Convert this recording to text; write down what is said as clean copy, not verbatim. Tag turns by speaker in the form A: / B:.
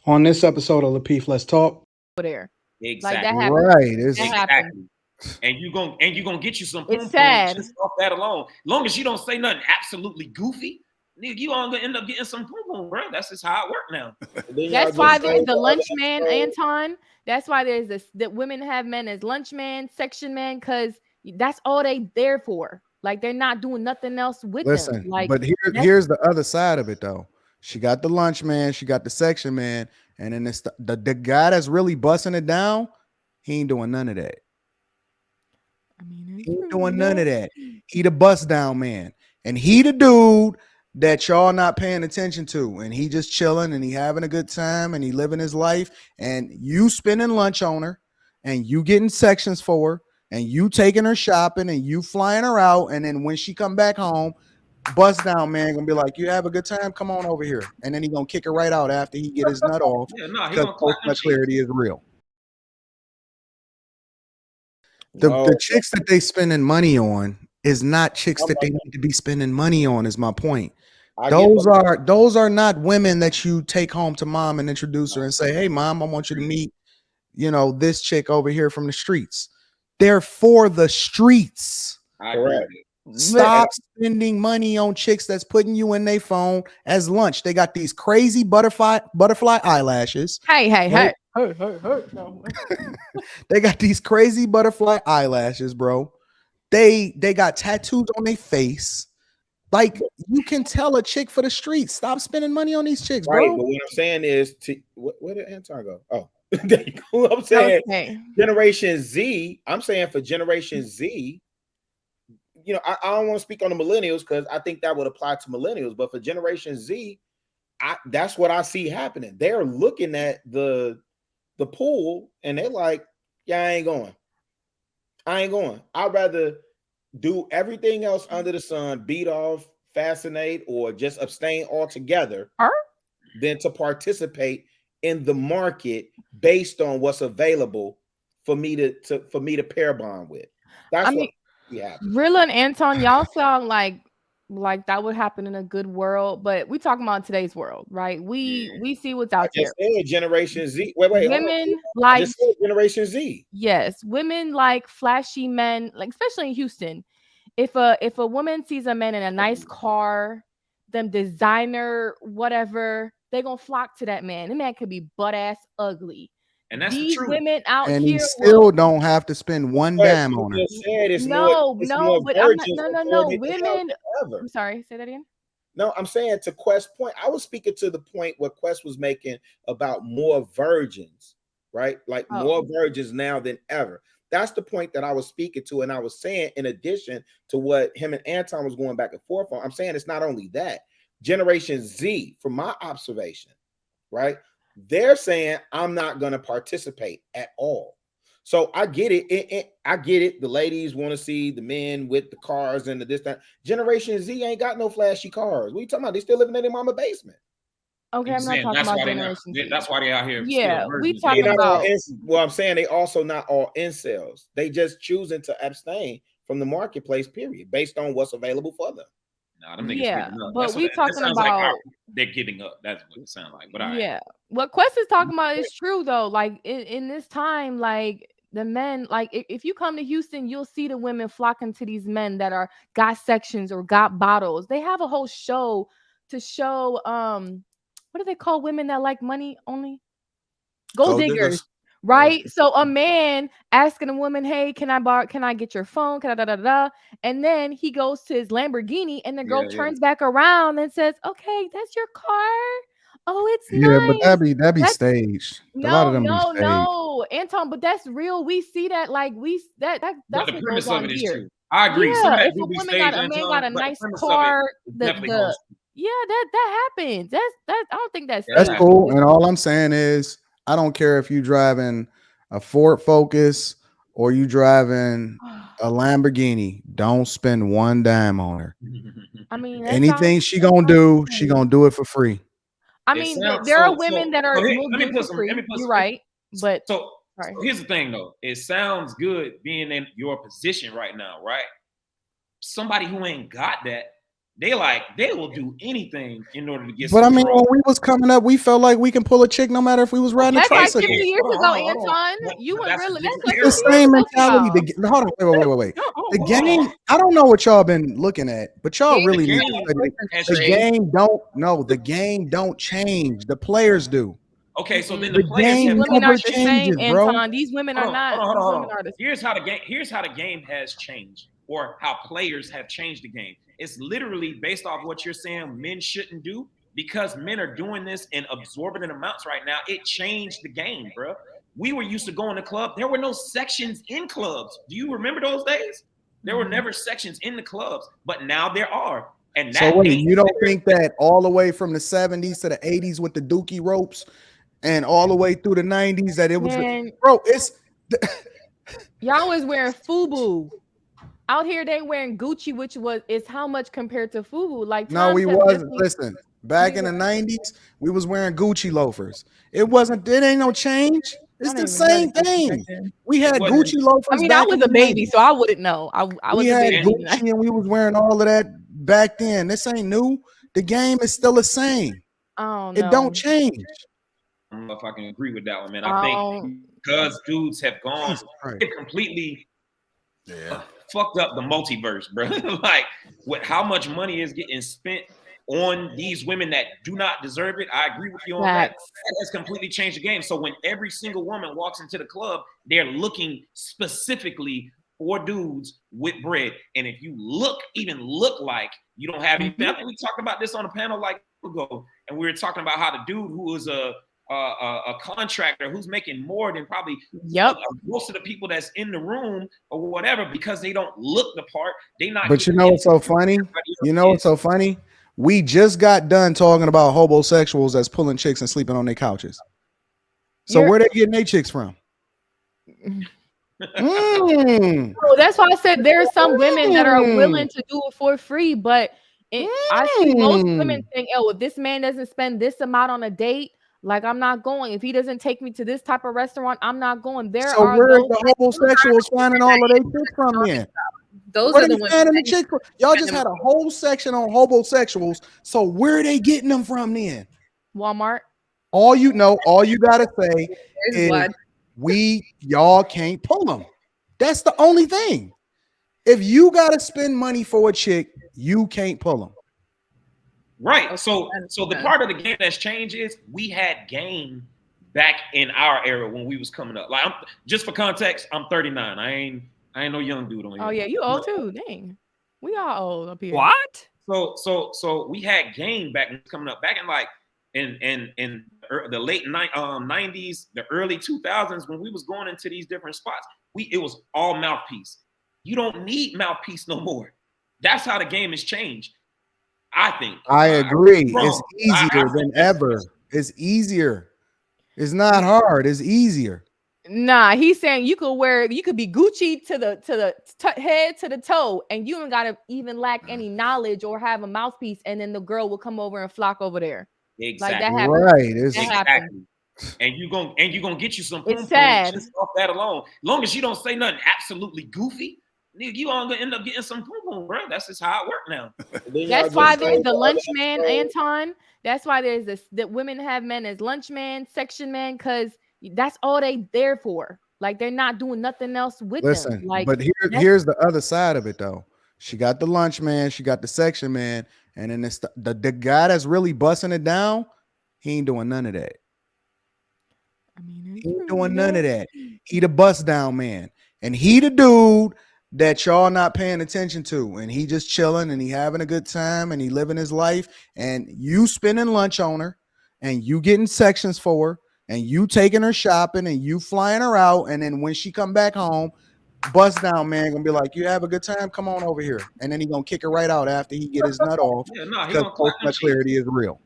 A: On this episode of Lapeef Let's Talk.
B: There. Like that
C: Exactly.
B: happens.
D: Right.
B: That
D: It's
B: happens.
C: Exactly. And you gonna get you some
B: It's
C: poom poom
B: sad.
C: just off that alone. Long as you don't say nothing absolutely goofy, nigga, you all gonna end up getting some poom poom, bro. That's just how it work now.
B: That's why there's the lunch man, Anton. That's why there's this that women have men as lunch man, section man, because that's all they there for. Like they're not doing nothing else with them.
D: listen,
B: Like,
D: but here's the other side of it though. She got the lunch man, she got the section man, and then it's the guy that's really busting it down. He ain't doing none of that.
B: I mean,
D: He ain't doing none of that. He the bust down man, and he the dude that y'all not paying attention to, and he just chilling and he having a good time and he living his life, and you spending lunch on her, and you getting sections for her, and you taking her shopping, and you flying her out, and then when she come back home, bust down man gonna be like, "You have a good time, come on over here," and then he gonna kick her right out after he get his nut off.
C: Yeah, no, he
D: Because
C: gonna clap them
D: post-nut
C: cheeks.
D: clarity is real. The chicks that they spending money on is not chicks that they need to be spending money on, is my point. Those are not women that you take home to mom and introduce her and say, "Hey mom, I want you to meet, this chick over here from the streets." They're for the streets.
C: I agree.
D: Stop spending money on chicks that's putting you in their phone as lunch. They got these crazy butterfly eyelashes.
B: Hey.
D: No. They got these crazy butterfly eyelashes, bro. They got tattoos on their face. Like, you can tell a chick for the streets. Stop spending money on these chicks, bro.
E: Right, but what I'm saying is, where did Anton go? Oh, there you go. I'm saying Generation Z. I'm saying for Generation Z, I don't want to speak on the millennials because I think that would apply to millennials. But for Generation Z, that's what I see happening. They're looking at the pool and they're like, "Yeah, I ain't going. I'd rather do everything else under the sun, beat off, fascinate, or just abstain altogether than to participate in the market based on what's available for me to pair bond with." That's
B: Rilla and Anton, y'all sound like that would happen in a good world, but we talking about today's world, right? We see what's out there.
E: Generation Z. Wait.
B: Women like
E: Generation Z.
B: Yes, women like flashy men, like especially in Houston. If a woman sees a man in a nice car, them designer whatever, they gonna flock to that man. The man could be butt ass ugly.
C: And that's
B: these
C: the truth.
B: Women out
D: and
B: here
D: he still don't have to spend one dime on her.
B: No, but I'm not. No. Women. I'm sorry. Say that again.
E: No, I'm saying to Quest's point. I was speaking to the point what Quest was making about more virgins, right? Like more virgins now than ever. That's the point that I was speaking to, and I was saying, in addition to what him and Anton was going back and forth on, I'm saying it's not only that. Generation Z, from my observation, right? They're saying, "I'm not going to participate at all." So I get it. I get it. The ladies want to see the men with the cars and the this, that. Generation Z ain't got no flashy cars. What are you talking about? They still living in their mama basement.
B: Okay, I'm not talking about Generation Z.
C: That's why they out here.
B: Yeah, we talking about.
E: Well, I'm saying they also not all incels. They just choosing to abstain from the marketplace, period, based on what's available for them.
C: Nah, them niggas
B: but we talking about
C: they're giving up. That's what it sounds like. But
B: what Quest is talking about is true though. Like in this time, like the men, like if you come to Houston, you'll see the women flocking to these men that are got sections or got bottles. They have a whole show to show what do they call women that like money only? Gold diggers. Right. So a man asking a woman, "Hey, can I get your phone? Can I da da da?" And then he goes to his Lamborghini and the girl turns back around and says, "Okay, that's your car. Oh, it's nice."
D: But that'd be staged. A lot of them
B: no, Anton, but that's real. We see that, like that's
C: but the premise of it is true.
B: I
C: agree.
B: Yeah, if a woman got a man got a nice car, that happens. That's I don't think that's
D: cool. And all I'm saying is, I don't care if you driving a Ford Focus or you driving a Lamborghini. Don't spend one dime on her.
B: I mean,
D: anything she gonna do, she gonna do it for free.
B: I mean, there are women that are. You're right, but
C: so here's the thing, though. It sounds good being in your position right now, right? Somebody who ain't got that They will do anything in order to get.
D: But I mean,
C: control.
D: when we was coming up, we felt like we can pull a chick no matter if we was riding a
B: That's like
D: tricycle.
B: 50 years ago, Anton. You were really
D: the same mentality. Hold on, wait. The game. I don't know what y'all been looking at, but y'all really need to study. The game don't change. The players do.
C: Okay, so then
D: the game never changes, bro.
B: Anton. These women are not.
C: Hold on. Here's how the game has changed, or how players have changed the game. It's literally based off what you're saying men shouldn't do, because men are doing this in absorbent amounts right now. It changed the game, bro. We were used to going to club. There were no sections in clubs. Do you remember those days? There were never sections in the clubs, but now there are. And
D: so wait, you don't think that all the way from the 70s to the 80s with the dookie ropes and all the way through the 90s that it was, bro, it's
B: y'all was wearing FUBU. Out here they wearing Gucci, which is how much compared to FUBU? Like,
D: no, we wasn't. Listen, back in the 90s, we was wearing Gucci loafers. It ain't no change. It's the same thing. We had Gucci loafers.
B: I mean, I was a baby, so I wouldn't know. I was a baby.
D: Gucci and we was wearing all of that back then. This ain't new. The game is still the same.
B: Oh, no.
D: It don't change.
C: I don't know if I can agree with that one, man. I think because dudes have gone completely fucked up the multiverse, bro. Like, with how much money is getting spent on these women that do not deserve it. I agree with you on that. That has completely changed the game. So when every single woman walks into the club, they're looking specifically for dudes with bread. And if you even look like you don't have anything, I think we talked about this on a panel like ago, and we were talking about how the dude who is a contractor who's making more than probably most of the people that's in the room or whatever, because they don't look the part. They not.
D: But you know what's so funny? What's so funny? We just got done talking about homosexuals that's pulling chicks and sleeping on their couches. So where they getting their chicks from?
B: So that's why I said there are some women that are willing to do it for free, but I see most women think, oh, if this man doesn't spend this amount on a date, like, I'm not going. If he doesn't take me to this type of restaurant, I'm not going. Where are the
D: homosexuals finding all of their chicks from then?
F: Those are the ones.
D: Y'all just had a whole section on homosexuals. So where are they getting them from then?
B: Walmart.
D: All you gotta say is y'all can't pull them. That's the only thing. If you gotta spend money for a chick, you can't pull them.
C: Right. So the part of the game that's changed is we had game back in our era when we was coming up. Like, just for context, I'm 39. I ain't no young dude on here.
B: Oh yeah, you old too. Dang, we all old up here.
F: What?
C: So we had game back coming up back in like in the late 90s, the early 2000s, when we was going into these different spots. It was all mouthpiece. You don't need mouthpiece no more. That's how the game has changed. I think.
D: I agree. It's easier than ever. It's easier. It's not hard. It's easier.
B: Nah, he's saying you could be Gucci to the head to the toe, and you don't gotta even lack any knowledge or have a mouthpiece, and then the girl will come over and flock over there.
C: Exactly.
B: Like, that happens.
D: Right.
C: Exactly. And you gonna get you some.
B: It's sad.
C: Just off that alone. Long as you don't say nothing absolutely goofy, nigga, you all gonna end up getting some poo, bro. That's just how it works now.
B: That's why there's the lunch man, Anton. That's why there's this that women have men as lunch man, section man, because that's all they there for. Like, they're not doing nothing else with them. Like,
D: but here's the other side of it though. She got the lunch man, she got the section man, and then it's the guy that's really busting it down. He ain't doing none of that.
B: I mean,
D: he ain't doing none of that. He the bust down man, and he the dude that y'all not paying attention to, and he just chilling and he having a good time and he living his life, and you spending lunch on her and you getting sections for her and you taking her shopping and you flying her out, and then when she come back home, bust down man gonna be like, you have a good time, come on over here, and then he gonna kick her right out after he get his nut off.
C: Yeah, no, he
D: because
C: gonna clap
D: clarity is real.